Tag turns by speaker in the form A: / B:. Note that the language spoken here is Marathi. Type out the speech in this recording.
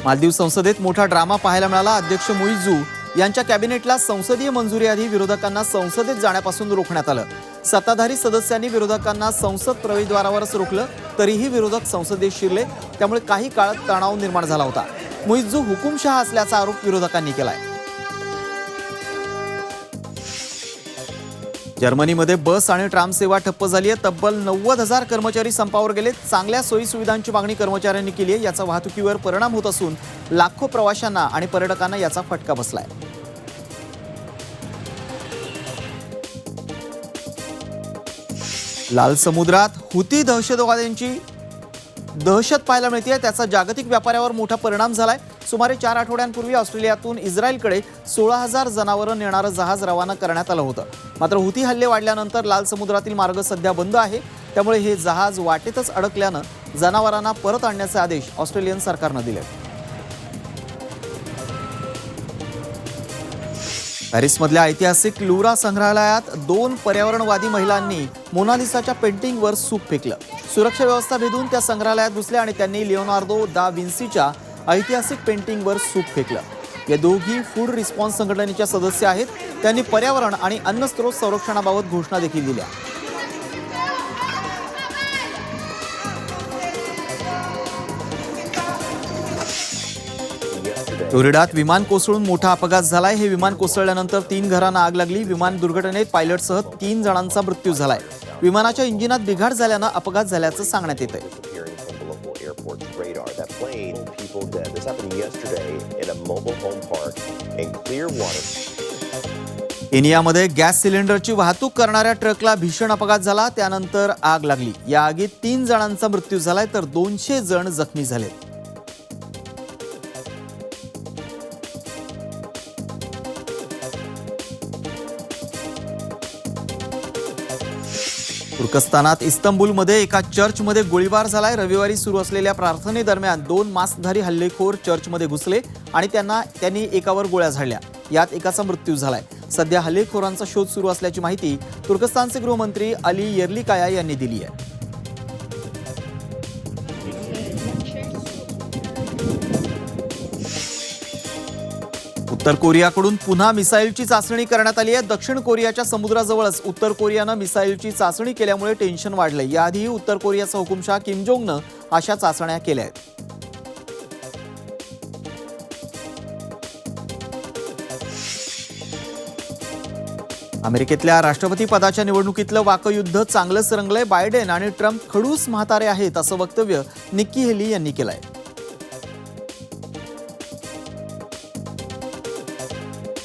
A: मालदीव संसदेत मोठा ड्रामा पाहायला मिळाला। अध्यक्ष मुइझू यांच्या कॅबिनेटला संसदीय मंजुरीआधी विरोधकांना संसदेत जाण्यापासून रोखण्यात आलं। सत्ताधारी सदस्यांनी विरोधकांना संसद प्रवेशद्वारावरच रोखलं, तरीही विरोधक संसदेत शिरले, त्यामुळे काही काळ तणाव निर्माण झाला होता। मुइझू हुकुमशहा असल्याचा आरोप विरोधकांनी केलाय। जर्मनीमध्ये बस आणि ट्राम सेवा ठप्प झाली आहे। तब्बल 90,000 कर्मचारी संपावर गेले। चांगल्या सोयी सुविधांची मागणी कर्मचाऱ्यांनी केली आहे। याचा वाहतुकीवर परिणाम होत असून लाखो प्रवाशांना आणि पर्यटकांना याचा फटका बसलाय। लाल समुद्रात हुती दहशतवाद्यांची दहशत पाहायला मिळते। त्याचा जागतिक व्यापारावर मोठा परिणाम झालाय। सुमारे 4 आठवड्यांपूर्वी ऑस्ट्रेलियातून इस्रायलकडे 16,000 जनावरं नेणारं जहाज रवाना करण्यात आलं होतं। मात्र हुती हल्ले वाढल्यानंतर लाल समुद्रातील मार्ग सध्या बंद आहे। त्यामुळे हे जहाज वाटेतच अडकल्यानं जनावरांना परत आणण्याचे आदेश ऑस्ट्रेलियन सरकारनं दिले। पॅरिसमधल्या ऐतिहासिक लुरा संग्रहालयात 2 पर्यावरणवादी महिलांनी मोनालिसाच्या पेंटिंगवर सूप फेकलं। सुरक्षा व्यवस्था भेदून त्या संग्रहालयात घुसले आणि त्यांनी लिओनार्दो दा विन्सीच्या ऐतिहासिक पेंटिंगवर सूप फेकलं। या दोघी फूड रिस्पॉन्स संघटनेच्या सदस्य आहेत। त्यांनी पर्यावरण आणि अन्न स्रोत संरक्षणाबाबत घोषणा देखील दिल्या। फ्लोरिडात विमान कोसळून मोठा अपघात झालाय। हे विमान कोसळल्यानंतर 3 घरांना आग लागली। विमान दुर्घटनेत पायलटसह 3 जणांचा मृत्यू झालाय। विमानाच्या इंजिनात बिघाड झाल्यानं अपघात झाल्याचं सांगण्यात येतंय। केनियामध्ये गॅस सिलेंडरची वाहतूक करणाऱ्या ट्रकला भीषण अपघात झाला। त्यानंतर आग लागली। या आगीत 3 जणांचा मृत्यू झालाय तर 200 जण जखमी झाले। तुर्कस्तानात इस्तंबूलमध्ये एका चर्चमध्ये गोळीबार झालाय। रविवारी सुरू असलेल्या प्रार्थनेदरम्यान 2 मास्कधारी हल्लेखोर चर्चमध्ये घुसले आणि त्यांनी एकावर गोळ्या झाडल्या। यात एकाचा मृत्यू झालाय। सध्या हल्लेखोरांचा शोध सुरू असल्याची माहिती तुर्कस्तानचे गृहमंत्री अली येर्लिकाया यांनी दिली आहे। उत्तर कोरियाकडून पुन्हा मिसाईलची चाचणी करण्यात आली आहे। दक्षिण कोरियाच्या समुद्राजवळच उत्तर कोरियानं मिसाईलची चाचणी केल्यामुळे टेन्शन वाढलंय। याआधी उत्तर कोरियाचा हुकुमशहा किम जोंगनं अशा चाचण्या केल्या आहेत। अमेरिकेतल्या राष्ट्रपती पदाच्या निवडणुकीतलं वाकयुद्ध चांगलंच रंगलंय। बायडेन आणि ट्रम्प खडूस म्हातारे आहेत असं वक्तव्य निक्की हेली यांनी केलंय।